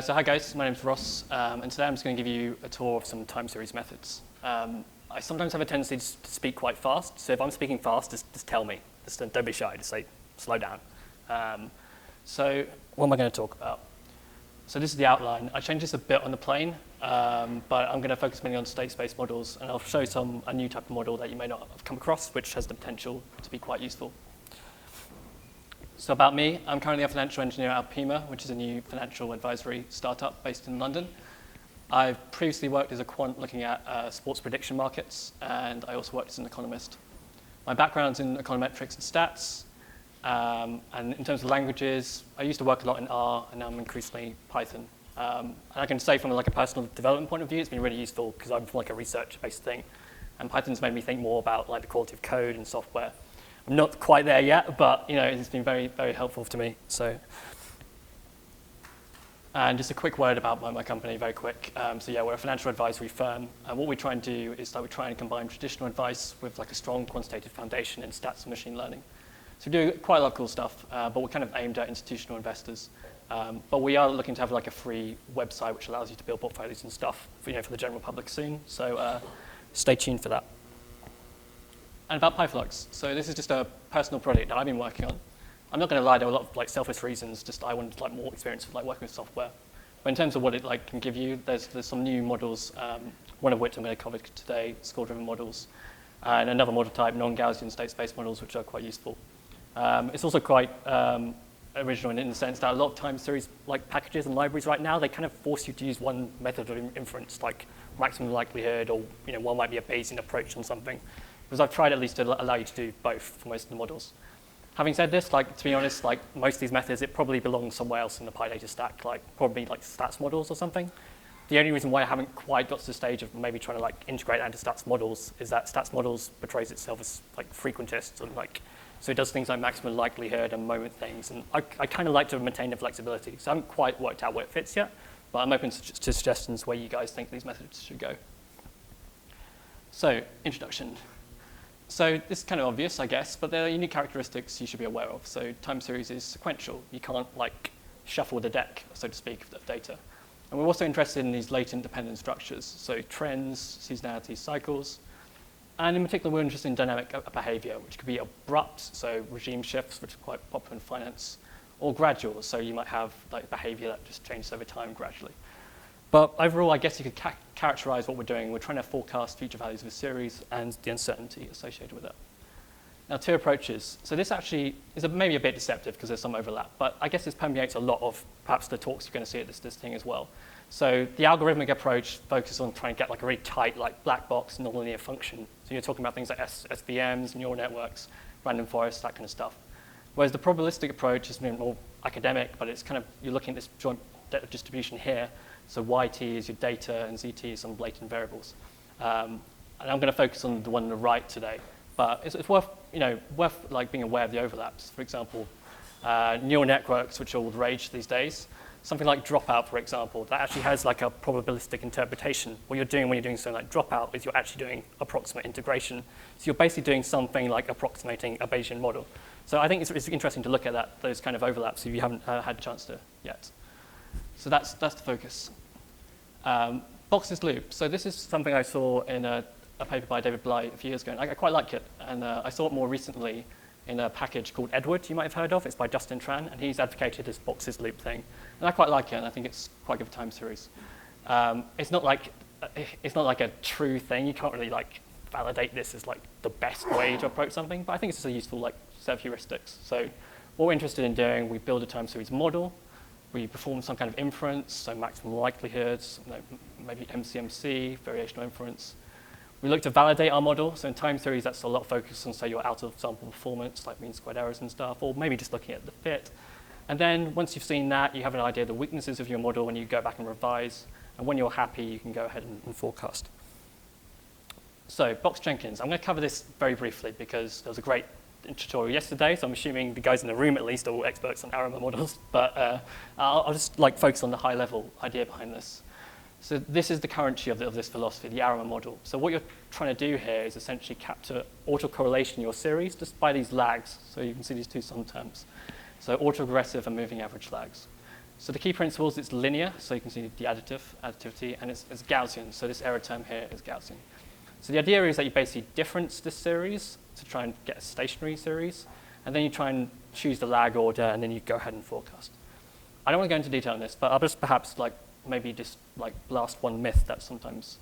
So hi guys, my name's Ross, and today I'm just going to give you a tour of some time series methods. I sometimes have a tendency to speak quite fast, so if I'm speaking fast, just tell me. Just don't be shy, just say, slow down. So what am I going to talk about? So this is the outline. I changed this a bit on the plane, but I'm going to focus mainly on state space models, and I'll show a new type of model that you may not have come across, which has the potential to be quite useful. So about me, I'm currently a financial engineer at ARIMA, which is a new financial advisory startup based in London. I've previously worked as a quant looking at sports prediction markets, and I also worked as an economist. My background's in econometrics and stats, and in terms of languages, I used to work a lot in R, and now I'm increasingly Python. And I can say from a personal development point of view, it's been really useful because I'm from a research-based thing, and Python's made me think more about the quality of code and software. I'm not quite there yet, but it's been very, very helpful to me. And just a quick word about my company, very quick. We're a financial advisory firm, and what we try and do is we try and combine traditional advice with a strong quantitative foundation in stats and machine learning. So we do quite a lot of cool stuff, but we're kind of aimed at institutional investors. But we are looking to have a free website which allows you to build portfolios and stuff for the general public soon. So stay tuned for that. And about PyFlux. So this is just a personal project that I've been working on. I'm not going to lie, there are a lot of selfish reasons. Just I wanted more experience with working with software. But in terms of what it can give you, there's some new models. One of which I'm going to cover today, score-driven models, and another model type, non-Gaussian state space models, which are quite useful. It's also quite original in the sense that a lot of time series packages and libraries right now, they kind of force you to use one method of inference, like maximum likelihood, or one might be a Bayesian approach on something. Because I've tried at least to allow you to do both for most of the models. Having said this, to be honest, most of these methods, it probably belongs somewhere else in the PyData stack, probably stats models or something. The only reason why I haven't quite got to the stage of maybe trying to integrate that into stats models is that stats models portrays itself as frequentist, and so it does things like maximum likelihood and moment things, and I kind of like to maintain the flexibility. So I haven't quite worked out where it fits yet, but I'm open to suggestions where you guys think these methods should go. So, introduction. So this is kind of obvious, I guess, but there are unique characteristics you should be aware of. So time series is sequential. You can't shuffle the deck, so to speak, of data. And we're also interested in these latent dependent structures, so trends, seasonality, cycles. And in particular, we're interested in dynamic behavior, which could be abrupt, so regime shifts, which are quite popular in finance, or gradual, so you might have behavior that just changes over time gradually. But overall, I guess you could characterize what we're doing. We're trying to forecast future values of a series and the uncertainty associated with it. Now, two approaches. So this actually is maybe a bit deceptive because there's some overlap, but I guess this permeates a lot of perhaps the talks you're going to see at this thing as well. So the algorithmic approach focuses on trying to get a really tight black box nonlinear function. So you're talking about things like SVMs, neural networks, random forests, that kind of stuff. Whereas the probabilistic approach is more academic, but it's you're looking at this joint distribution here. So YT is your data, and ZT is some blatant variables. And I'm going to focus on the one on the right today. But it's worth being aware of the overlaps. For example, neural networks, which are all the rage these days. Something like dropout, for example, that actually has a probabilistic interpretation. What you're doing when you're doing something like dropout is you're actually doing approximate integration. So you're basically doing something like approximating a Bayesian model. So I think it's interesting to look at those kind of overlaps if you haven't had a chance to yet. So that's the focus. Boxes loop. So this is something I saw in a paper by David Bly a few years ago, and I quite like it. And I saw it more recently in a package called Edward, you might have heard of. It's by Justin Tran, and he's advocated this boxes loop thing. And I quite like it, and I think it's quite good for time series. It's not like a true thing. You can't really validate this as the best way to approach something, but I think it's just a useful set of heuristics. So what we're interested in doing, we build a time series model. We perform some kind of inference, so maximum likelihoods, maybe MCMC, variational inference. We look to validate our model. So in time series, that's a lot of focus on, say, your out-of-sample performance, like mean squared errors and stuff, or maybe just looking at the fit. And then once you've seen that, you have an idea of the weaknesses of your model, and you go back and revise. And when you're happy, you can go ahead and forecast. So Box Jenkins, I'm going to cover this very briefly because there was a great tutorial yesterday, so I'm assuming the guys in the room at least are all experts on ARIMA models, but I'll just focus on the high-level idea behind this. So this is the currency of this philosophy, the ARIMA model. So what you're trying to do here is essentially capture autocorrelation in your series just by these lags. So you can see these two sum terms. So autoregressive and moving average lags. So the key principles, it's linear, so you can see the additivity, and it's Gaussian. So this error term here is Gaussian. So the idea is that you basically difference this series to try and get a stationary series, and then you try and choose the lag order, and then you go ahead and forecast. I don't want to go into detail on this, but I'll just perhaps maybe just blast one myth that's sometimes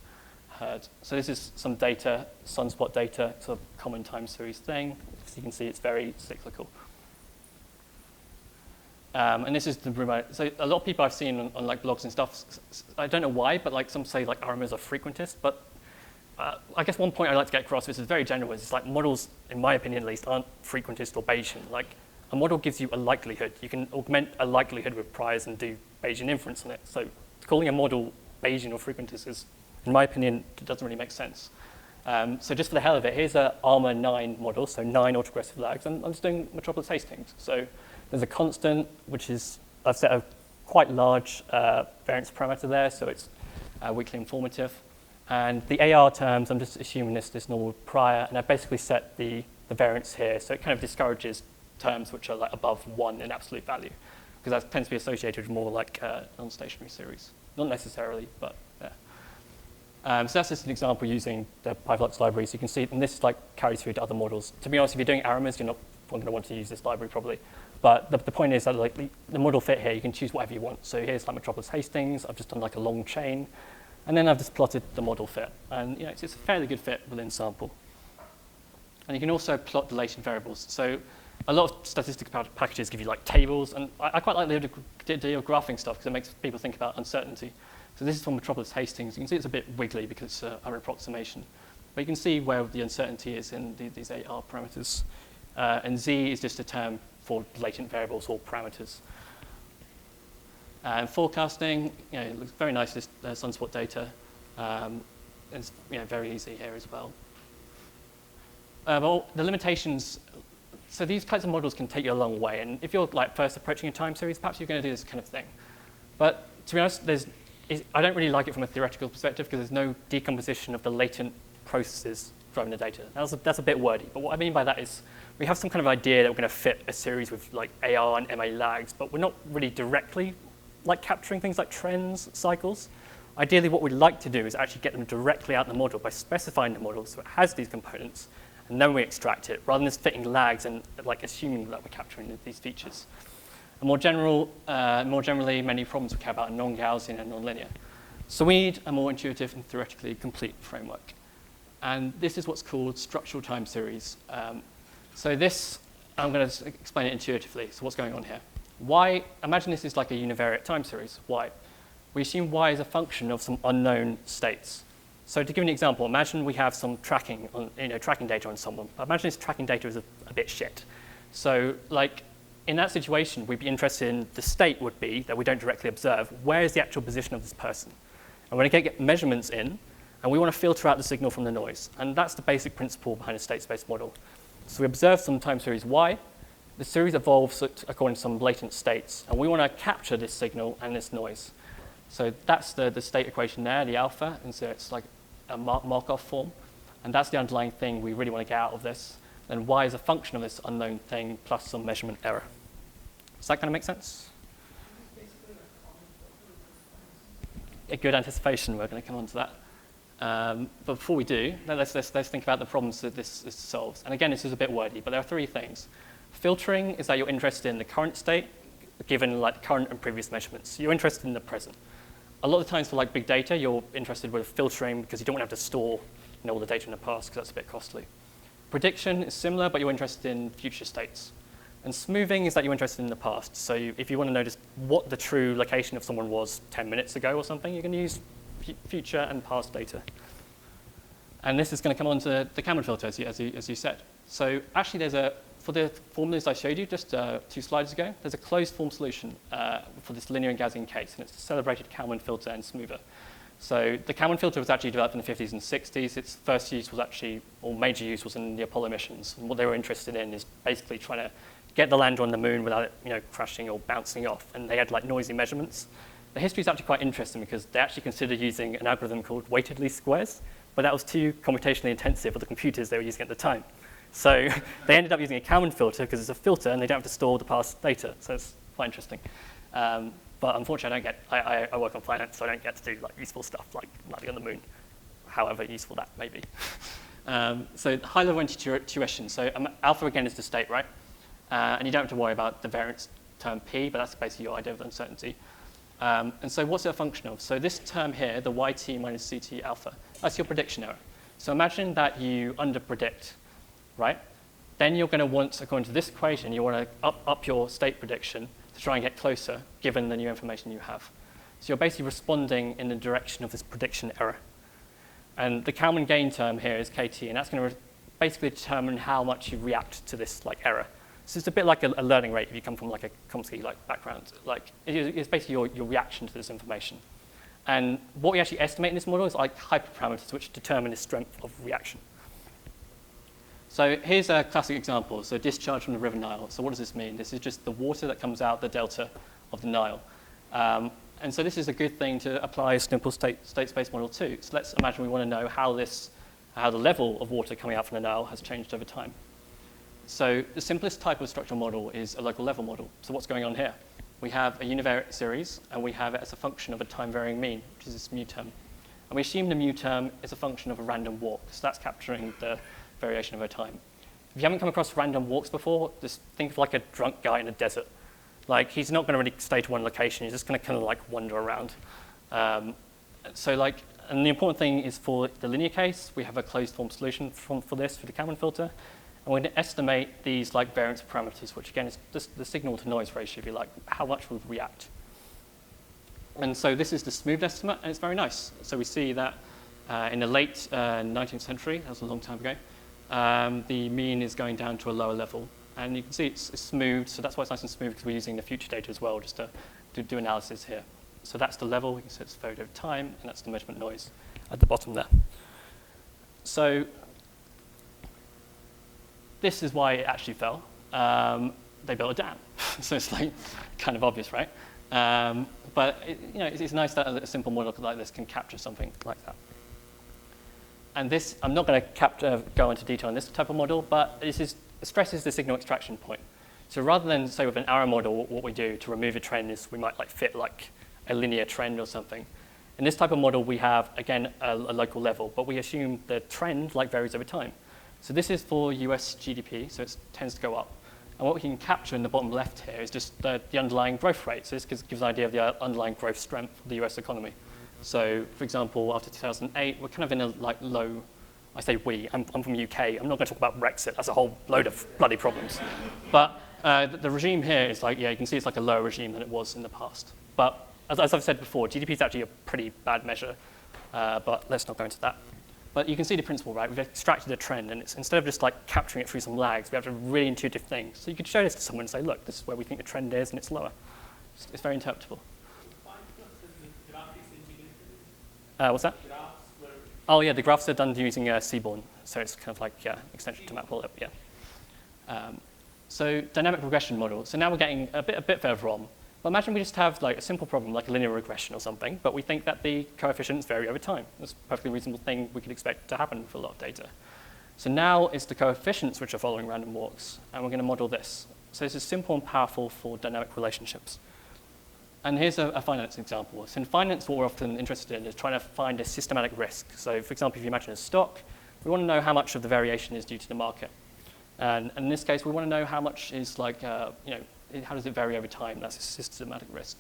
heard. So this is some data, sunspot data. It's a common time series thing. As you can see, it's very cyclical. And this is the remote. So a lot of people I've seen on blogs and stuff, I don't know why, but some say ARIMA is a frequentist. But I guess one point I'd like to get across, which is very general, is it's models, in my opinion at least, aren't frequentist or Bayesian. A model gives you a likelihood. You can augment a likelihood with priors and do Bayesian inference on it. So calling a model Bayesian or frequentist is, in my opinion, it doesn't really make sense. So just for the hell of it, here's an ARIMA 9 model, so 9 autoregressive lags. And I'm just doing Metropolis Hastings. So there's a constant, which is, I've set a quite large variance parameter there, so it's weakly informative. And the AR terms, I'm just assuming this normal prior, and I've basically set the variance here, so it kind of discourages terms which are above 1 in absolute value, because that tends to be associated with more non-stationary series. Not necessarily, but yeah. So that's just an example using the PyFlux library. So you can see, and this carries through to other models. To be honest, if you're doing ARIMAs, you're not going to want to use this library probably. But the point is that the model fit here, you can choose whatever you want. So here's Metropolis Hastings. I've just done a long chain. And then I've just plotted the model fit. And it's a fairly good fit within sample. And you can also plot the latent variables. So a lot of statistics packages give you tables. And I quite like the idea of graphing stuff because it makes people think about uncertainty. So this is from Metropolis Hastings. You can see it's a bit wiggly because it's an approximation. But you can see where the uncertainty is in these AR parameters. And Z is just a term for latent variables or parameters. And forecasting, it looks very nice, this sunspot data. It's very easy here as well. But the limitations, so these kinds of models can take you a long way. And if you're first approaching a time series, perhaps you're going to do this kind of thing. But to be honest, I don't really like it from a theoretical perspective because there's no decomposition of the latent processes driving the data. That's a bit wordy, but what I mean by that is we have some kind of idea that we're going to fit a series with AR and MA lags, but we're not really directly capturing things like trends, cycles. Ideally, what we'd like to do is actually get them directly out in the model by specifying the model so it has these components, and then we extract it, rather than just fitting lags and assuming that we're capturing these features. And more generally, many problems we care about are non-Gaussian and non-linear. So we need a more intuitive and theoretically complete framework. And this is what's called structural time series. So this, I'm going to explain it intuitively. So what's going on here? Y, imagine this is a univariate time series, Y. We assume Y is a function of some unknown states. So to give an example, imagine we have some tracking data on someone. Imagine this tracking data is a bit shit. So in that situation, we'd be interested in the state would be that we don't directly observe. Where is the actual position of this person? And we're going to get measurements in, and we want to filter out the signal from the noise. And that's the basic principle behind a state-space model. So we observe some time series Y. The series evolves according to some latent states, and we want to capture this signal and this noise. So that's the state equation there, the alpha, and so it's a Markov form. And that's the underlying thing we really want to get out of this. And Y is a function of this unknown thing plus some measurement error. Does that kind of make sense? A good anticipation, we're going to come on to that. But before we do, let's think about the problems that this solves. And again, this is a bit wordy, but there are 3 things. Filtering is that you're interested in the current state, given current and previous measurements. You're interested in the present. A lot of times for big data, you're interested with filtering because you don't want to have to store all the data in the past because that's a bit costly. Prediction is similar, but you're interested in future states. And smoothing is that you're interested in the past. So if you want to notice what the true location of someone was 10 minutes ago or something, you can use future and past data. And this is going to come on to the Kalman filter, as you said. So actually, for the formulas I showed you just 2 slides ago, there's a closed form solution for this linear and Gaussian case, and it's a celebrated Kalman filter and smoother. So the Kalman filter was actually developed in the 50s and 60s. Its first use was or major use was in the Apollo missions. And what they were interested in is basically trying to get the lander on the moon without it crashing or bouncing off. And they had noisy measurements. The history is actually quite interesting because they actually considered using an algorithm called weighted least squares, but that was too computationally intensive for the computers they were using at the time. So they ended up using a Kalman filter because it's a filter and they don't have to store the past data. So it's quite interesting. but unfortunately I work on finance, so I don't get to do like useful stuff like landing on the moon, however useful that may be. So high-level intuition. So alpha again is the state, right? And you don't have to worry about the variance term P, but that's basically your idea of uncertainty. And so what's it a function of? So this term here, the yt minus ct alpha, that's your prediction error. So imagine that you underpredict, right? Then you're going to want, according to this equation, you want to up your state prediction to try and get closer, given the new information you have. So you're basically responding in the direction of this prediction error. And the Kalman gain term here is kt, and that's going to basically determine how much you react to this like error. So it's a bit like a learning rate if you come from like a Chomsky like background. Like it's basically your reaction to this information. And what we actually estimate in this model is like hyperparameters which determine the strength of reaction. So here's a classic example. So discharge from the river Nile. So what does this mean? This is just the water that comes out the delta of the Nile. And so this is a good thing to apply a simple state space model too. So let's imagine we want to know how the level of water coming out from the Nile has changed over time. So the simplest type of structural model is a local level model. So what's going on here? We have a univariate series, and we have it as a function of a time-varying mean, which is this mu term. And we assume the mu term is a function of a random walk. So that's capturing the variation over time. If you haven't come across random walks before, just think of like a drunk guy in a desert. Like, he's not going to really stay to one location. He's just going to kind of like wander around. And the important thing is for the linear case, we have a closed form solution for this, for the Kalman filter. And we're going to estimate these like variance parameters, which again is just the signal to noise ratio, if you like, how much will react. And so this is the smooth estimate, and it's very nice. So we see that in the late 19th century, that was a long time ago, the mean is going down to a lower level. And you can see it's smooth, so that's why it's nice and smooth, because we're using the future data as well, just to do analysis here. So that's the level, you can see it's varied over time, and that's the measurement noise at the bottom there. So this is why it actually fell. They built a dam. So it's like kind of obvious, right? But it's nice that a simple model like this can capture something like that. And this, I'm not going to go into detail on this type of model, but it stresses the signal extraction point. So rather than say with an ARIMA model, what we do to remove a trend is we might like fit like a linear trend or something. In this type of model, we have, again, a local level, but we assume the trend like varies over time. So this is for US GDP, so it tends to go up. And what we can capture in the bottom left here is just the underlying growth rate. So this gives an idea of the underlying growth strength of the US economy. So for example, after 2008, we're kind of in a like low, I say we, I'm from the UK. I'm not going to talk about Brexit. That's a whole load of bloody problems. But the regime here is like, yeah, you can see it's like a lower regime than it was in the past. But as I've said before, GDP is actually a pretty bad measure, but let's not go into that. But you can see the principle, right? We've extracted a trend, and it's, instead of just like capturing it through some lags, we have a really intuitive thing. So you could show this to someone and say, look, this is where we think the trend is, and it's lower. It's very interpretable. What's that? Oh yeah, the graphs are done using Seaborn, so it's kind of like extension to Matplotlib, yeah. So dynamic regression model. So now we're getting a bit further on. But imagine we just have like a simple problem, like a linear regression or something, but we think that the coefficients vary over time. That's a perfectly reasonable thing we could expect to happen for a lot of data. So now it's the coefficients which are following random walks, and we're going to model this. So this is simple and powerful for dynamic relationships. And here's a finance example. So in finance, what we're often interested in is trying to find a systematic risk. So for example, if you imagine a stock, we want to know how much of the variation is due to the market. And in this case, we want to know how much is like, how does it vary over time? That's a systematic risk.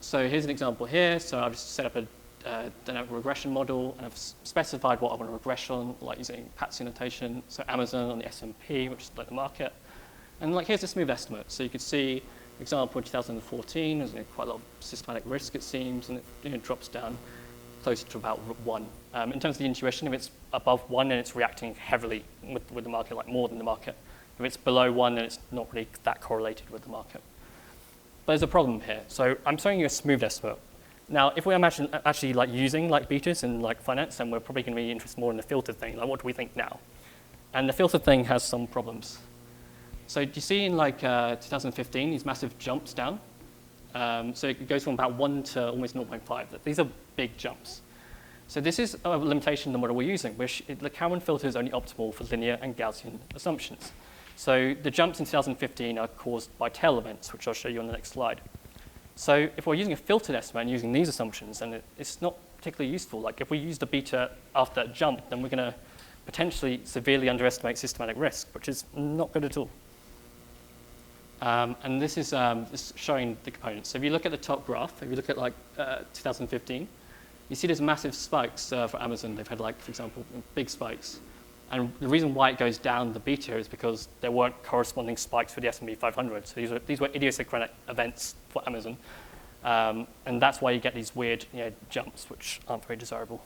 So here's an example here. So I've just set up a dynamic regression model, and I've specified what I want to regress on, like using Patsy notation. So Amazon on the S&P, which is like the market. And like here's a smooth estimate. So you could see, for example, in 2014, there's quite a lot of systematic risk, it seems, and it drops down closer to about 1. In terms of the intuition, if it's above 1, then it's reacting heavily with the market, like more than the market. If it's below 1, then it's not really that correlated with the market. But there's a problem here. So I'm showing you a smooth estimate. Now, if we imagine actually like using like betas in like finance, then we're probably going to be interested more in the filtered thing. Like, what do we think now? And the filtered thing has some problems. So do you see in like 2015 these massive jumps down? So it goes from about 1 to almost 0.5. These are big jumps. So this is a limitation in the model we're using, which the Kalman filter is only optimal for linear and Gaussian assumptions. So the jumps in 2015 are caused by tail events, which I'll show you on the next slide. So if we're using a filtered estimate and using these assumptions, then it's not particularly useful. Like if we use the beta after that jump, then we're going to potentially severely underestimate systematic risk, which is not good at all. And this is showing the components. So if you look at the top graph, if you look at like 2015, you see there's massive spikes for Amazon. They've had like, for example, big spikes. And the reason why it goes down the beta is because there weren't corresponding spikes for the S&P 500. So these were idiosyncratic events for Amazon. And that's why you get these weird jumps, which aren't very desirable.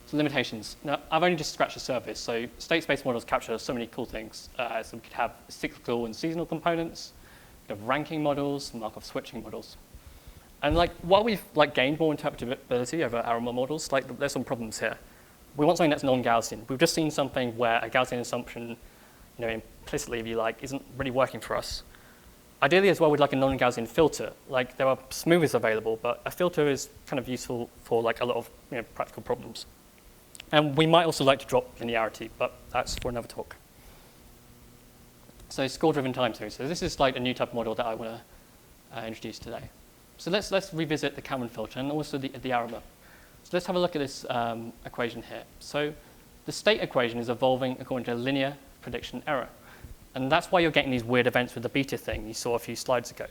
So limitations. Now, I've only just scratched the surface. So state-space models capture so many cool things. So we could have cyclical and seasonal components, we could have ranking models, Markov switching models. And like while we've gained more interpretability over ARIMA models, there's some problems here. We want something that's non-Gaussian. We've just seen something where a Gaussian assumption, implicitly, if you like, isn't really working for us. Ideally, as well, we'd like a non-Gaussian filter. Like there are smoothers available, but a filter is kind of useful for like a lot of practical problems. And we might also like to drop linearity, but that's for another talk. So score-driven time series. So this is like a new type of model that I want to introduce today. So let's revisit the Kalman filter and also the ARIMA. So let's have a look at this equation here. So the state equation is evolving according to a linear prediction error. And that's why you're getting these weird events with the beta thing you saw a few slides ago.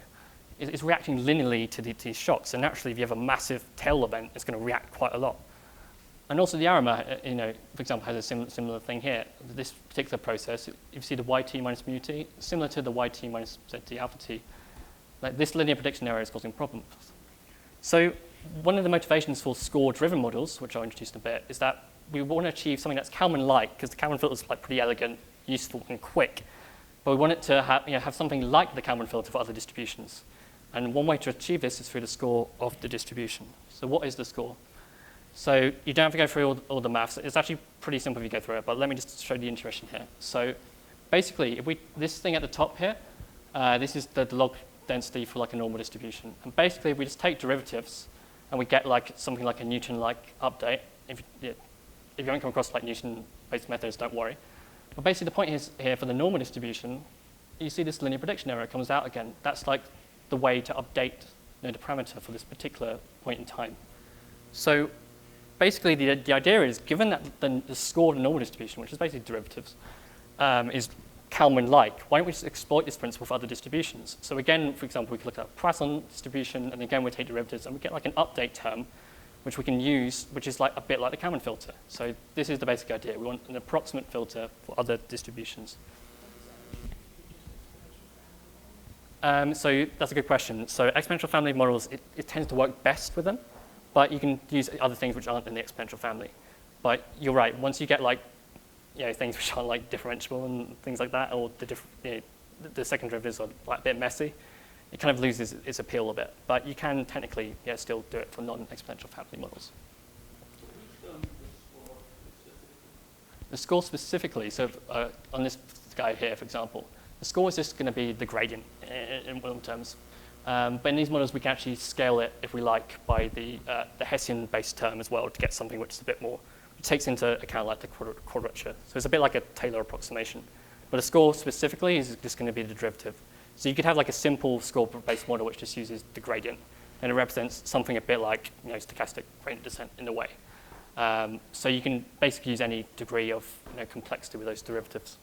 It's reacting linearly to these shocks. And naturally, if you have a massive tail event, it's going to react quite a lot. And also the ARIMA, for example, has a similar thing here. This particular process, if you see the yt minus mu t, similar to the yt minus zt alpha t, like this linear prediction error is causing problems. So one of the motivations for score-driven models, which I'll introduce in a bit, is that we want to achieve something that's Kalman-like, because the Kalman filter is like pretty elegant, useful, and quick. But we want it to have something like the Kalman filter for other distributions. And one way to achieve this is through the score of the distribution. So what is the score? So you don't have to go through all the maths. It's actually pretty simple if you go through it, but let me just show the intuition here. So basically, this thing at the top here, this is the log density for like a normal distribution. And basically, we just take derivatives, and we get like something like a Newton-like update. If you haven't come across like Newton-based methods, don't worry. But basically, the point is here for the normal distribution, you see this linear prediction error comes out again. That's like the way to update the parameter for this particular point in time. So basically, the idea is, given that the score of the normal distribution, which is basically derivatives, is Kalman-like, why don't we just exploit this principle for other distributions? So again, for example, we could look at a Poisson distribution, and again, we take derivatives, and we get like an update term, which we can use, which is like a bit like the Kalman filter. So this is the basic idea. We want an approximate filter for other distributions. So that's a good question. So exponential family models, it tends to work best with them, but you can use other things which aren't in the exponential family. But you're right, once you get like things which aren't like differentiable and things like that, or the second derivatives are like a bit messy, it kind of loses its appeal a bit. But you can technically still do it for non-exponential family models. The score specifically, so on this guy here, for example, the score is just going to be the gradient in one terms. But in these models, we can actually scale it, if we like, by the Hessian-based term as well to get something which is a bit more, it takes into account like the quadrature. So it's a bit like a Taylor approximation. But a score specifically is just going to be the derivative. So you could have like a simple score-based model which just uses the gradient, and it represents something a bit like stochastic gradient descent in a way. So you can basically use any degree of complexity with those derivatives.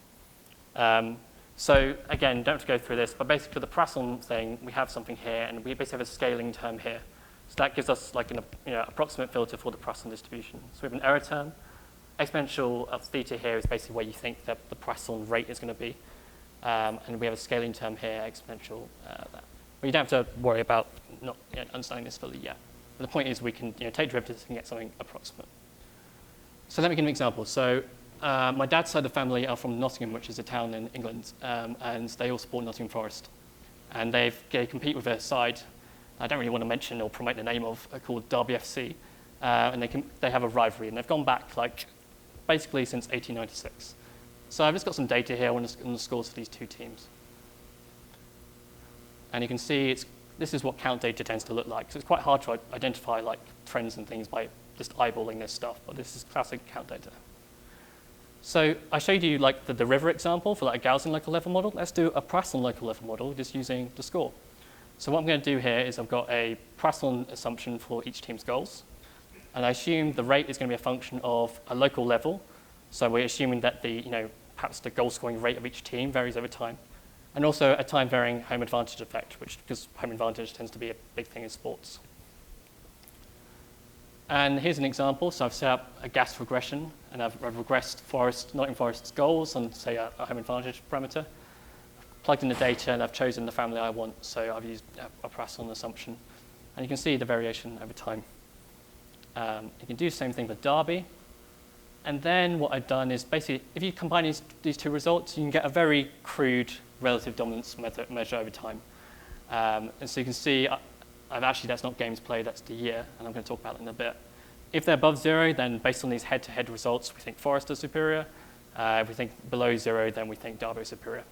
So again, don't have to go through this, but basically for the Poisson thing, we have something here, and we basically have a scaling term here. So that gives us like an approximate filter for the Poisson distribution. So we have an error term. Exponential of theta here is basically where you think that the Poisson rate is going to be. And we have a scaling term here, exponential that. But you don't have to worry about not understanding this fully yet. But the point is we can take derivatives and get something approximate. So let me give an example. So my dad's side of the family are from Nottingham, which is a town in England, and they all support Nottingham Forest. And they compete with a side I don't really want to mention or promote the name of, called Derby FC, and they have a rivalry, and they've gone back like basically since 1896. So I've just got some data here on the scores for these two teams. And you can see this is what count data tends to look like. So it's quite hard to identify like trends and things by just eyeballing this stuff, but this is classic count data. So I showed you like the river example for like a Gaussian local level model. Let's do a Poisson local level model just using the score. So what I'm going to do here is I've got a Poisson assumption for each team's goals. And I assume the rate is going to be a function of a local level. So we're assuming that perhaps the goal scoring rate of each team varies over time. And also a time varying home advantage effect, because home advantage tends to be a big thing in sports. And here's an example. So I've set up a gas regression, and I've regressed Nottingham Forest's goals on, say, a home advantage parameter. Plugged in the data, and I've chosen the family I want. So I've used a Poisson assumption. And you can see the variation over time. You can do the same thing for Derby. And then what I've done is basically, if you combine these two results, you can get a very crude relative dominance measure over time. And so you can see, that's not games played, that's the year, and I'm going to talk about it in a bit. If they're above 0, then based on these head-to-head results, we think Forest is superior. If we think below 0, then we think Derby is superior.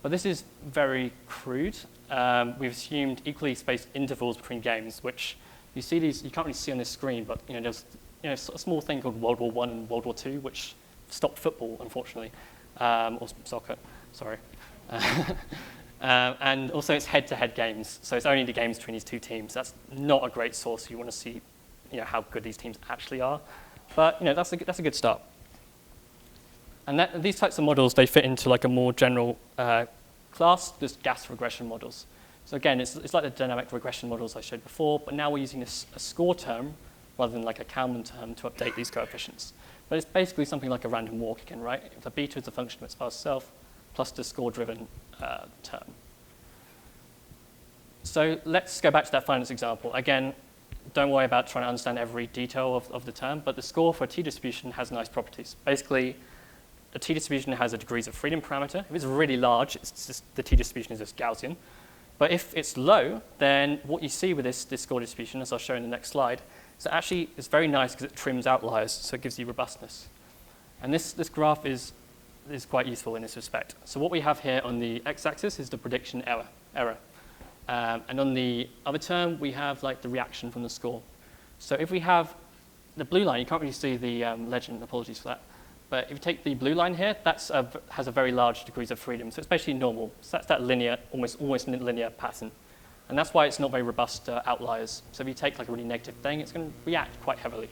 But this is very crude. We've assumed equally spaced intervals between games, which you see these, you can't really see on this screen, but there's a small thing called World War I and World War II, which stopped football, unfortunately, or soccer, sorry. And also it's head-to-head games, so it's only the games between these two teams. That's not a great source. You want to see how good these teams actually are. But that's a good start. And these types of models, they fit into like a more general class, just gas regression models. So again, it's like the dynamic regression models I showed before, but now we're using a score term rather than like a Kalman term to update these coefficients. But it's basically something like a random walk again, right? If the beta is a function of its past self plus the score-driven term. So let's go back to that finance example. Again, don't worry about trying to understand every detail of the term, but the score for a t-distribution has nice properties. Basically, a t-distribution has a degrees of freedom parameter. If it's really large, the t-distribution is just Gaussian. But if it's low, then what you see with this score distribution, as I'll show in the next slide, is that actually it's very nice because it trims outliers, so it gives you robustness. And this graph is quite useful in this respect. So what we have here on the x-axis is the prediction error. And on the other term, we have like the reaction from the score. So if we have the blue line, you can't really see the legend, apologies for that. But if you take the blue line here, that has a very large degrees of freedom. So it's basically normal. So that's that linear, almost linear pattern. And that's why it's not very robust to outliers. So if you take like a really negative thing, it's going to react quite heavily.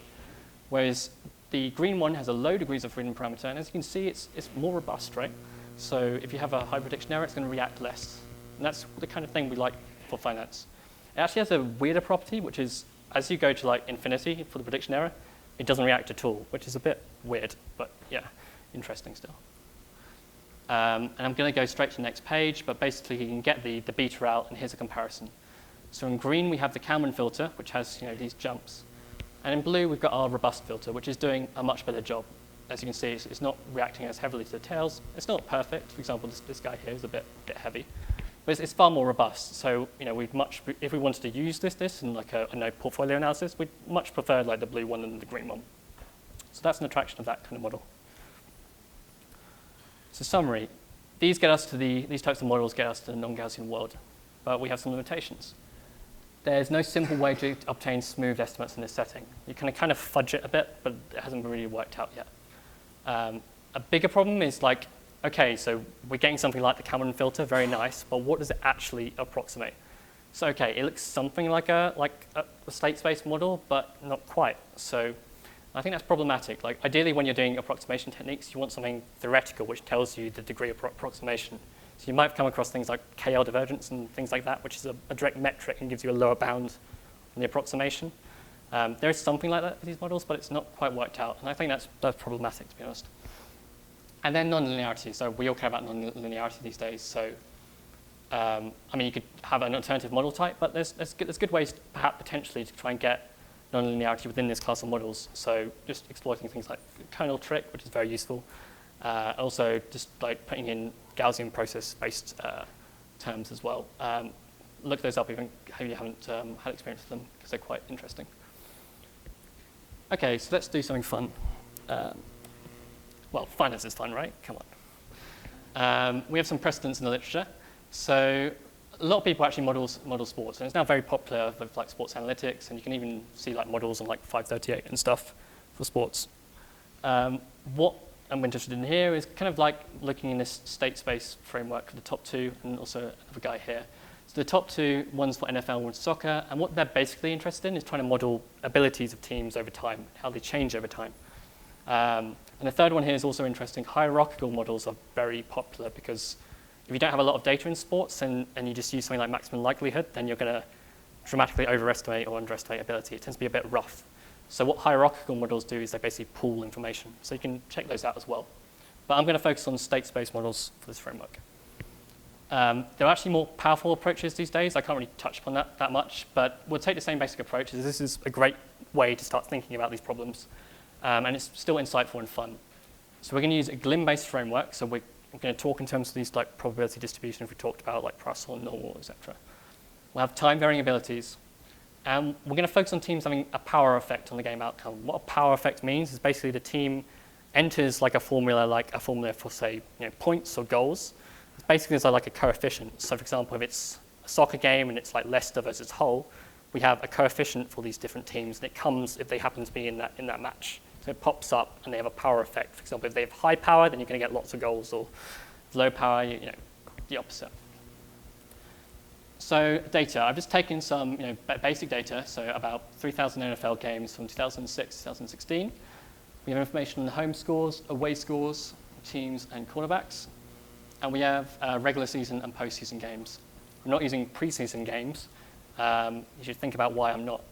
Whereas the green one has a low degrees of freedom parameter. And as you can see, it's more robust, right? So if you have a high prediction error, it's going to react less. And that's the kind of thing we like for finance. It actually has a weirder property, which is as you go to like infinity for the prediction error, it doesn't react at all, which is a bit weird, but yeah, interesting still. And I'm going to go straight to the next page, but basically you can get the beta out, and here's a comparison. So in green, we have the Kalman filter, which has these jumps. And in blue, we've got our robust filter, which is doing a much better job. As you can see, it's not reacting as heavily to the tails. It's not perfect. For example, this guy here is a bit heavy. But it's far more robust. So if we wanted to use this in like a portfolio analysis, we'd much prefer like the blue one than the green one. So that's an attraction of that kind of model. So summary, these types of models get us to the non-Gaussian world, but we have some limitations. There's no simple way to obtain smooth estimates in this setting. You can kind of fudge it a bit, but it hasn't really worked out yet. A bigger problem is like, okay, so we're getting something like the Kalman filter, very nice, but what does it actually approximate? So okay, it looks something like a state space model, but not quite. So I think that's problematic. Like ideally, when you're doing approximation techniques, you want something theoretical which tells you the degree of approximation. So you might have come across things like KL divergence and things like that, which is a direct metric and gives you a lower bound on the approximation. There is something like that with these models, but it's not quite worked out. And I think that's problematic, to be honest. And then non-linearity. So we all care about non-linearity these days. So you could have an alternative model type, but there's good ways, perhaps potentially, to try and get non-linearity within this class of models. So just exploiting things like the kernel trick, which is very useful. Also, just like putting in Gaussian process-based terms as well. Look those up if you haven't had experience with them, because they're quite interesting. Okay, so let's do something fun. Well, finance is fun, right? Come on. We have some precedents in the literature. So a lot of people actually model sports, and it's now very popular with like sports analytics, and you can even see like models on like 538 and stuff for sports. What I'm interested in here is kind of like looking in this state space framework for the top two, and also another guy here. So the top two, one's for NFL and one's soccer, and what they're basically interested in is trying to model abilities of teams over time, how they change over time. And the third one here is also interesting. Hierarchical models are very popular because if you don't have a lot of data in sports and you just use something like maximum likelihood, then you're going to dramatically overestimate or underestimate ability. It tends to be a bit rough. So what hierarchical models do is they basically pool information. So you can check those out as well. But I'm going to focus on state space models for this framework. There are actually more powerful approaches these days. I can't really touch upon that much, but we'll take the same basic approach. This is a great way to start thinking about these problems, and it's still insightful and fun. So we're going to use a GLIM-based framework. So we're going to talk in terms of these like probability distributions we talked about, like Russell, normal, etc. We'll have time-varying abilities, and we're going to focus on teams having a power effect on the game outcome. What a power effect means is basically the team enters like a formula for, say, points or goals. Basically, there's like a coefficient. So for example, if it's a soccer game and it's like Leicester versus Hull, we have a coefficient for these different teams, and it comes if they happen to be in that match. So it pops up, and they have a power effect. For example, if they have high power, then you're going to get lots of goals, or low power, the opposite. So data, I've just taken some basic data, so about 3,000 NFL games from 2006 to 2016. We have information on the home scores, away scores, teams, and quarterbacks. And we have regular season and postseason games. I'm not using preseason games. You should think about why I'm not.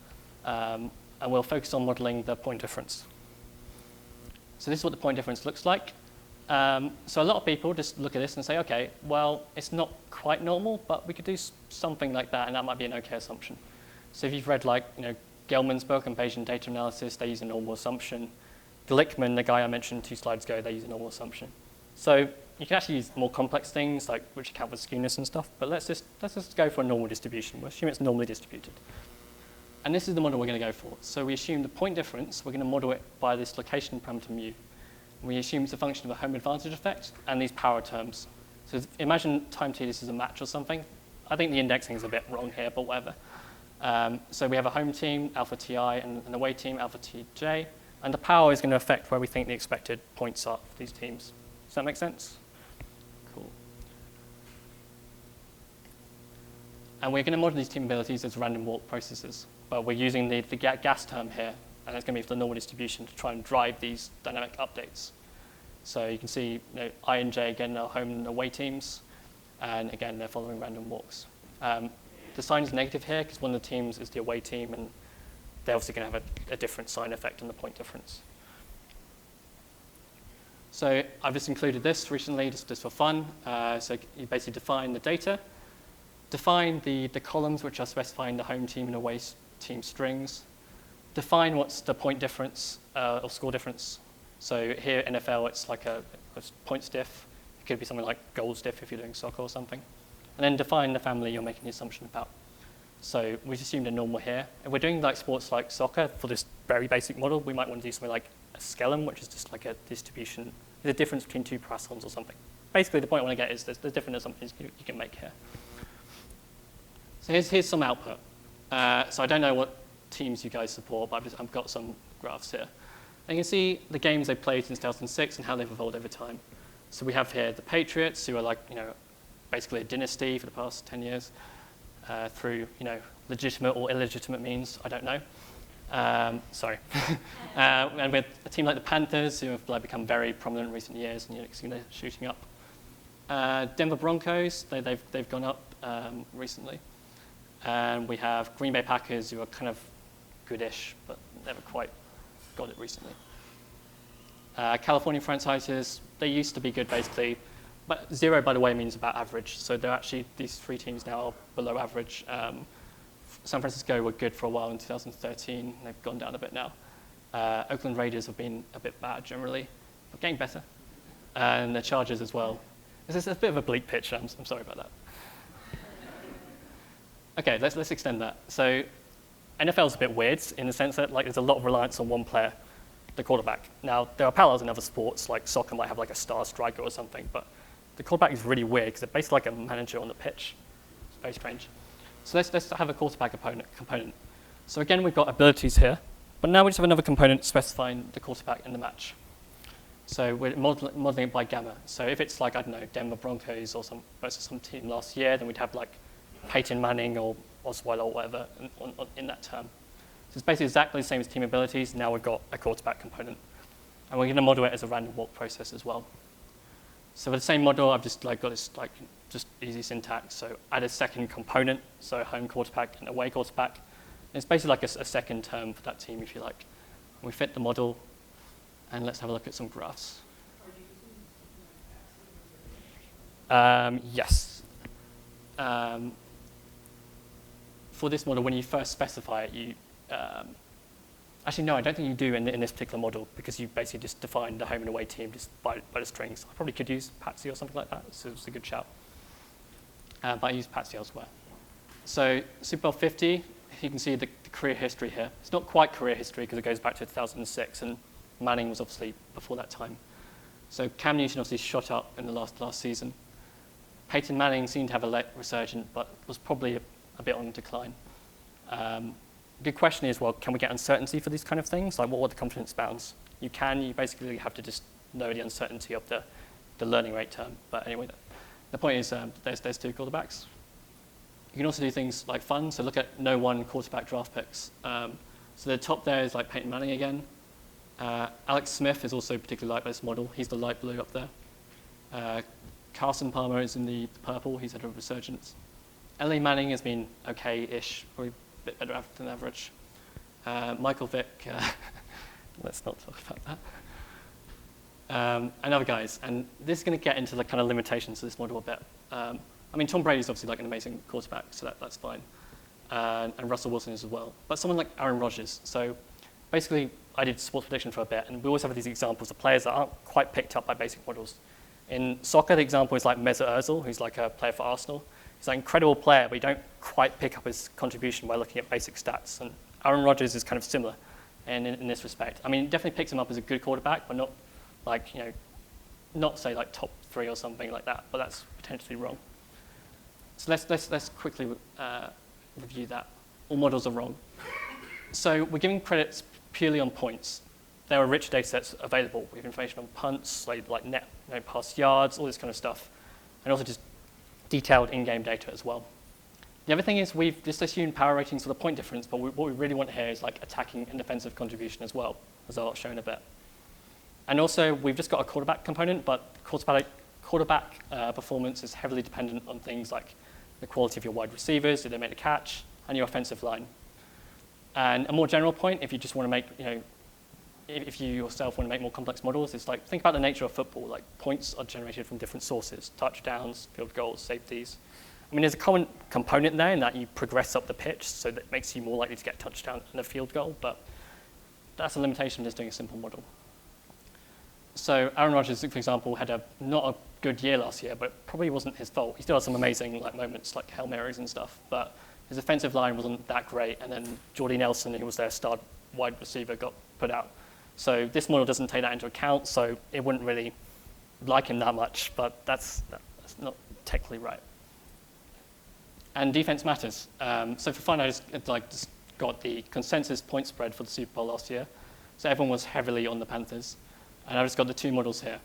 And we'll focus on modeling the point difference. So this is what the point difference looks like. So a lot of people just look at this and say, okay, well, it's not quite normal, but we could do something like that, and that might be an okay assumption. So if you've read Gelman's book on Bayesian data analysis, they use a normal assumption. Glickman, the guy I mentioned 2 slides ago, they use a normal assumption. So you can actually use more complex things, like which account for skewness and stuff, but let's just go for a normal distribution. We'll assume it's normally distributed. And this is the model we're going to go for. So we assume the point difference, we're going to model it by this location parameter mu. We assume it's a function of a home advantage effect and these power terms. So imagine time t, this is a match or something. I think the indexing is a bit wrong here, but whatever. So we have a home team, alpha ti, and an away team, alpha tj. And the power is going to affect where we think the expected points are for these teams. Does that make sense? Cool. And we're going to model these team abilities as random walk processes. But we're using the gas term here, and it's going to be for the normal distribution to try and drive these dynamic updates. So you can see I and j, again, are home and away teams. And again, they're following random walks. The sign is negative here because one of the teams is the away team, and they're obviously going to have a different sign effect on the point difference. So I've just included this recently just for fun. So you basically define the data, define the columns which are specifying the home team and away team strings, define what's the point difference or score difference. So here NFL, it's like a points diff. It could be something like goals diff if you're doing soccer or something. And then define the family you're making the assumption about. So we've assumed a normal here. If we're doing like sports like soccer for this very basic model, we might want to do something like a skeleton, which is just like a distribution, the difference between 2 parasons or something. Basically, the point I want to get is there's different assumptions you can make here. So here's some output. So I don't know what teams you guys support, but I've got some graphs here. And you can see the games they've played since 2006 and how they've evolved over time. So we have here the Patriots, who are like, basically a dynasty for the past 10 years, through, legitimate or illegitimate means, I don't know. Sorry. And with a team like the Panthers, who have become very prominent in recent years, and they're shooting up. Denver Broncos, they've gone up recently. And we have Green Bay Packers, who are kind of goodish, but never quite got it recently. California franchises, they used to be good, basically. But 0, by the way, means about average. So they're actually, these 3 teams now are below average. San Francisco were good for a while in 2013. They've gone down a bit now. Oakland Raiders have been a bit bad generally, but getting better. And the Chargers as well. This is a bit of a bleak picture. I'm sorry about that. Okay, let's extend that. So NFL's a bit weird in the sense that there's a lot of reliance on one player, the quarterback. Now, there are parallels in other sports, like soccer might have like a star striker or something, but the quarterback is really weird because they're basically like a manager on the pitch. It's very strange. So let's have a quarterback component. So again, we've got abilities here, but now we just have another component specifying the quarterback in the match. So we're modeling it by gamma. So if it's like, I don't know, Denver Broncos or versus some team last year, then we'd have like Peyton Manning or Osweiler or whatever in that term. So it's basically exactly the same as team abilities. Now we've got a quarterback component. And we're going to model it as a random walk process as well. So for the same model, I've just got this just easy syntax. So add a second component, so home quarterback and away quarterback. And it's basically like a second term for that team, if you like. We fit the model, and let's have a look at some graphs. Yes. For this model, when you first specify it, you actually, no, I don't think you do in this particular model, because you basically just define the home and away team just by the strings. I probably could use Patsy or something like that, so it's a good shout. But I use Patsy elsewhere. So Super Bowl 50, you can see the career history here. It's not quite career history because it goes back to 2006, and Manning was obviously before that time. So Cam Newton obviously shot up in the last season. Peyton Manning seemed to have a late resurgence, but was probably a bit on decline. Good question is, well, can we get uncertainty for these kind of things? Like, what are the confidence bounds? You basically have to just know the uncertainty of the learning rate term. But anyway, the point is there's two quarterbacks. You can also do things like fun. So look at no one quarterback draft picks. So the top there is like Peyton Manning again. Alex Smith is also particularly like this model. He's the light blue up there. Carson Palmer is in the purple. He's had a resurgence. L.A. Manning has been okay-ish, probably a bit better than average. Michael Vick, let's not talk about that. And other guys. And this is going to get into the kind of limitations of this model a bit. I mean, Tom Brady's obviously like an amazing quarterback, so that's fine. And Russell Wilson is as well. But someone like Aaron Rodgers. So basically, I did sports prediction for a bit, and we always have these examples of players that aren't quite picked up by basic models. In soccer, the example is like Mesut Ozil, who's like a player for Arsenal. He's an incredible player, but you don't quite pick up his contribution by looking at basic stats. And Aaron Rodgers is kind of similar in this respect. I mean, it definitely picks him up as a good quarterback, but not like, not say like top 3 or something like that, but that's potentially wrong. So let's quickly review that. All models are wrong. So we're giving credits purely on points. There are rich data sets available with information on punts, like net pass yards, all this kind of stuff, and also just detailed in-game data as well. The other thing is we've just assumed power ratings for the point difference, but what we really want here is like attacking and defensive contribution as well, as I'll show in a bit. And also, we've just got a quarterback component, but quarterback performance is heavily dependent on things like the quality of your wide receivers, did they make the catch, and your offensive line. And a more general point, if you just want to make, if you yourself want to make more complex models, it's like, think about the nature of football. Like, points are generated from different sources: touchdowns, field goals, safeties. I mean, there's a common component there in that you progress up the pitch, so that makes you more likely to get a touchdown and a field goal, but that's a limitation of just doing a simple model. So Aaron Rodgers, for example, had not a good year last year, but it probably wasn't his fault. He still had some amazing moments, like Hail Marys and stuff, but his offensive line wasn't that great, and then Jordy Nelson, who was their star wide receiver, got put out. So this model doesn't take that into account, so it wouldn't really like him that much, but that's not technically right. And defense matters. So for fun, I just got the consensus point spread for the Super Bowl last year. So everyone was heavily on the Panthers. And I've just got the two models here.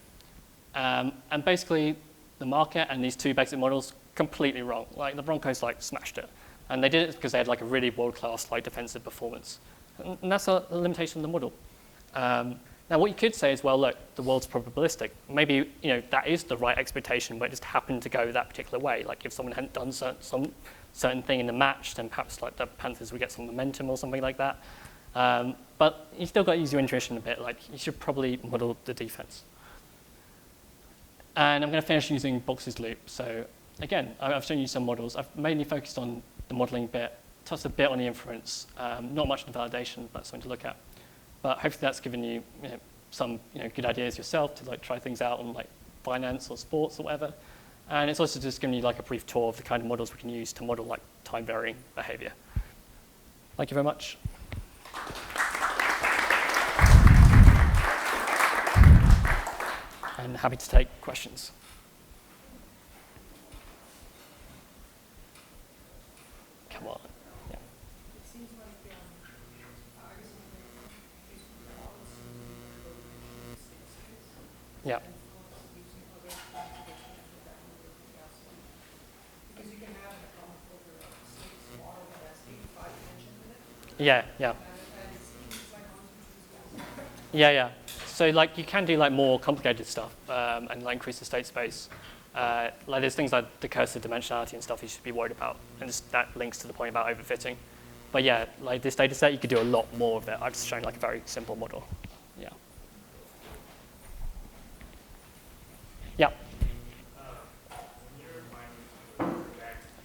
And basically, the market and these two basic models, completely wrong. Like, the Broncos smashed it. And they did it because they had a really world-class defensive performance. And that's a limitation of the model. Now, what you could say is, well, look, the world's probabilistic. Maybe that is the right expectation, but it just happened to go that particular way. Like, if someone hadn't done some certain thing in the match, then perhaps the Panthers would get some momentum or something like that. But you still got to use your intuition a bit. You should probably model the defense. And I'm going to finish using Box's loop. So again, I've shown you some models. I've mainly focused on the modeling bit, touched a bit on the inference, not much on the validation, but something to look at. But hopefully that's given you, some good ideas yourself to try things out on finance or sports or whatever. And it's also just given you a brief tour of the kind of models we can use to model time varying behavior. Thank you very much. And happy to take questions. Come on. Yeah. It seems like Yeah. because you can have a common filter Yeah, yeah. Yeah. So like you can do like more complicated stuff and like increase the state space. Like there's things like the recursive dimensionality and stuff you should be worried about, and that links to the point about overfitting. But yeah, like this data set, you could do a lot more of it. I've just shown like a very simple model. Yeah. Yeah.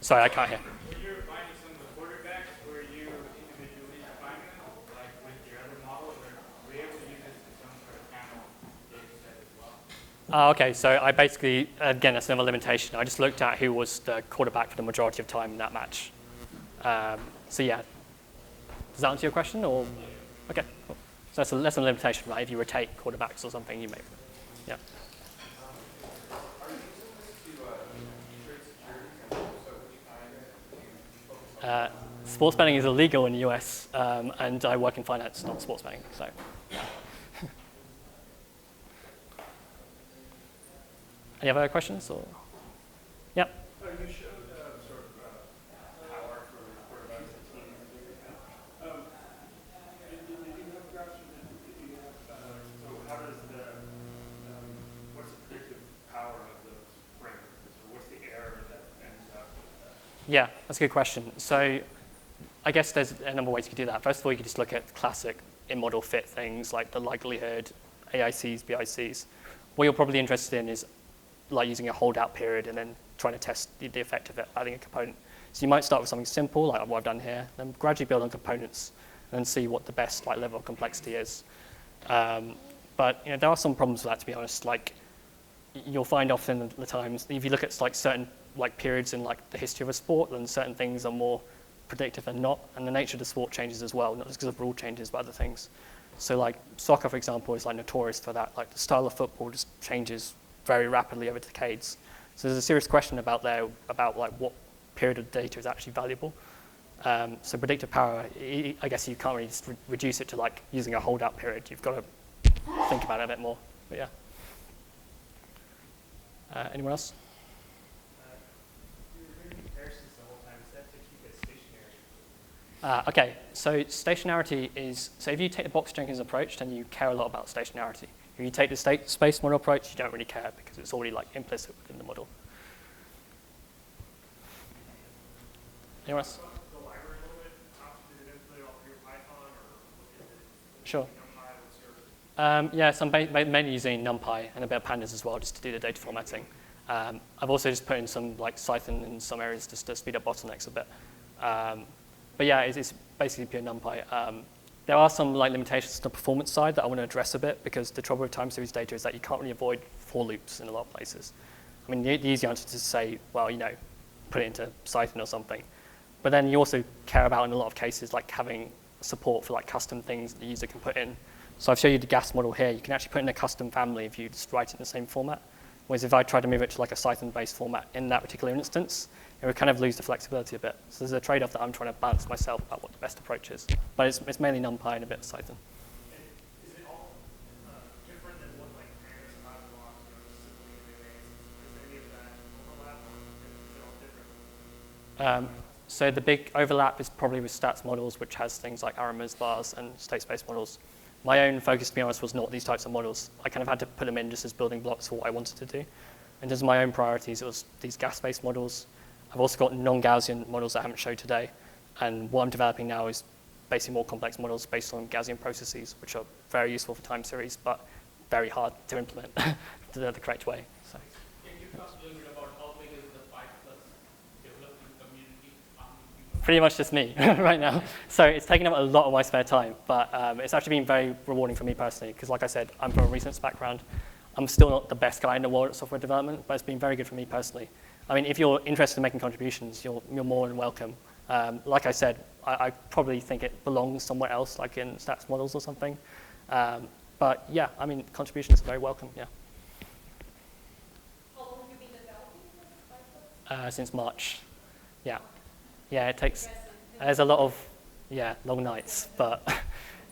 Sorry, I can't hear. When you're finding some of the quarterbacks, were you individually defining them, like with your other models, or were you able to use this in some sort of panel data set as well? Okay, so I basically, again, that's another limitation. I just looked at who was the quarterback for the majority of time in that match. So yeah, does that answer your question? Or okay, cool. So that's a limitation, right? If you rotate quarterbacks or something, you may. Yeah. Sports betting is illegal in the US, and I work in finance, not sports betting. So. Yeah. Any other questions? Or? Yeah. You showed sort of power for quarterbacks and teams. Did you have graphs? So how does what's the predictive power of those parameters? Or what's the error that ends up with that? Yeah, that's a good question. So I guess there's a number of ways you could do that. First of all, you could just look at classic in-model fit things like the likelihood, AICs, BICs. What you're probably interested in is like using a holdout period and then trying to test the effect of it, adding a component. So you might start with something simple, like what I've done here, then gradually build on components and then see what the best like level of complexity is. But there are some problems with that, to be honest. Like you'll find often the times, if you look at like certain like periods in like the history of a sport, then certain things are more predictive than not, and the nature of the sport changes as well, not just because of rule changes, but other things. So like soccer, for example, is like notorious for that. Like the style of football just changes very rapidly over decades. So there's a serious question about like what period of data is actually valuable. So predictive power, I guess you can't really just reduce it to like using a holdout period. You've got to think about it a bit more. But yeah. Anyone else? You're doing comparisons the whole time. Is that to keep it stationary? Okay, so stationarity is, so if you take the Box-Jenkins approach, then you care a lot about stationarity. If you take the state space model approach, you don't really care because it's already like implicit within the model. Anyone else? The library a little bit, did it implement all through Python, or is it Sure. NumPy? What's your Yeah, so I'm mainly using NumPy and a bit of pandas as well, just to do the data formatting. I've also just put in some like Python in some areas just to speed up bottlenecks a bit. But yeah, it's basically pure NumPy. There are some like limitations to the performance side that I want to address a bit, because the trouble with time series data is that you can't really avoid for loops in a lot of places. I mean, the easy answer is to say, well, put it into Python or something. But then you also care about, in a lot of cases, like having support for like custom things that the user can put in. So I've shown you the gas model here. You can actually put in a custom family if you just write it in the same format. Whereas if I try to move it to like a Python-based format in that particular instance, it would kind of lose the flexibility a bit. So there's a trade-off that I'm trying to balance myself about what the best approach is. But it's mainly NumPy and a bit of Python. Is it all different than what like parents and monologues or sibling relays? Is any of that overlap, or is it all different? So the big overlap is probably with stats models, which has things like ARIMAs, bars, and state space models. My own focus, to be honest, was not these types of models. I kind of had to put them in just as building blocks for what I wanted to do. And as my own priorities, it was these gas-based models. I've also got non-Gaussian models that I haven't showed today. And what I'm developing now is basically more complex models based on Gaussian processes, which are very useful for time series, but very hard to implement the correct way. So. Can you talk a little bit about how big is the PyFlux development community? Pretty much just me right now. So it's taken up a lot of my spare time, but it's actually been very rewarding for me personally, because like I said, I'm from a research background. I'm still not the best guy in the world at software development, but it's been very good for me personally. I mean, if you're interested in making contributions, you're more than welcome. Like I said, I probably think it belongs somewhere else, like in stats models or something. But yeah, I mean, contributions are very welcome, yeah. How long have you been developing PyFlux? Since March, yeah. Yeah, it takes, there's a lot of, long nights, but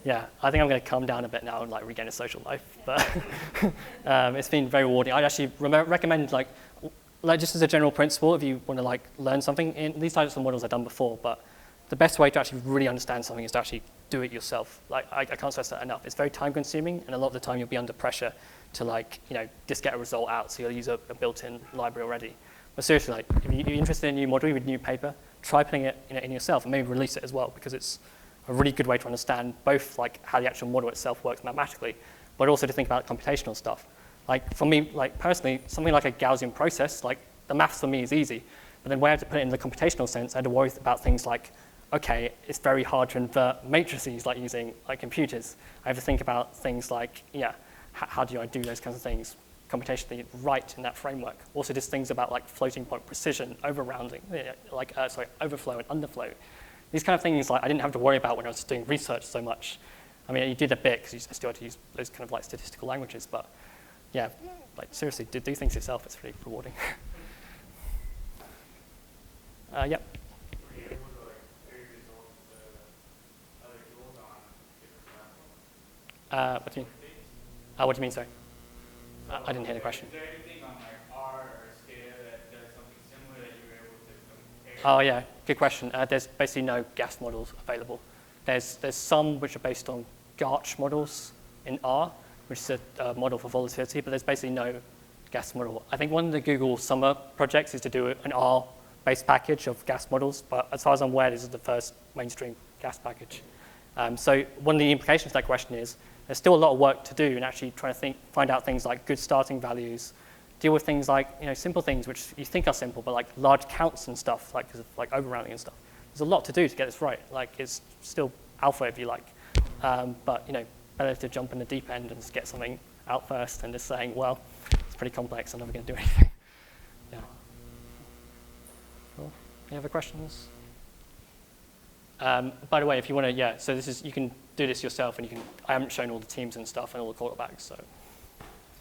yeah, I think I'm going to calm down a bit now and like regain a social life. But it's been very rewarding. I'd actually recommend like just as a general principle, if you want to like learn something, these types of models I've done before, but the best way to actually really understand something is to actually do it yourself. Like, I can't stress that enough. It's very time consuming, and a lot of the time you'll be under pressure to like, just get a result out, so you'll use a built-in library already. But seriously, like, if you're interested in a new model with a new paper, try putting it in yourself and maybe release it as well, because it's a really good way to understand both like how the actual model itself works mathematically, but also to think about computational stuff. Like for me, like personally, something like a Gaussian process, like the maths for me is easy, but then when I have to put it in the computational sense, I had to worry about things like, okay, it's very hard to invert matrices like using like computers. I have to think about things like, how do I do those kinds of things computationally right in that framework? Also just things about like floating point precision, overrounding, overflow and underflow. These kind of things like I didn't have to worry about when I was doing research so much. I mean, you did a bit because you still had to use those kind of like statistical languages, but yeah, like seriously, do things yourself. It's really rewarding. Yep. Were you able to like compare your results to other tools on different platforms? What do you mean? What do you mean, sorry? I didn't hear the question. Is there anything on like R or Scala that does something similar that you were able to compare? Oh yeah, good question. There's basically no gas models available. There's some which are based on Garch models in R, which is a model for volatility, but there's basically no gas model. I think one of the Google summer projects is to do an R-based package of gas models, but as far as I'm aware, this is the first mainstream gas package. So one of the implications of that question is there's still a lot of work to do in actually trying to find out things like good starting values, deal with things like simple things which you think are simple, but like large counts and stuff, like overrounding and stuff. There's a lot to do to get this right. Like it's still alpha if you like, but better to jump in the deep end and just get something out first than just saying, well, it's pretty complex, I'm never going to do anything. Yeah. Cool. Any other questions? By the way, if you want to, so you can do this yourself, and I haven't shown all the teams and stuff and all the quarterbacks, so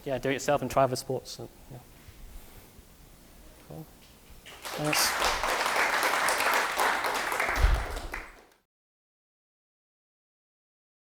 yeah, do it yourself and try other sports. So, yeah. Cool. Thanks.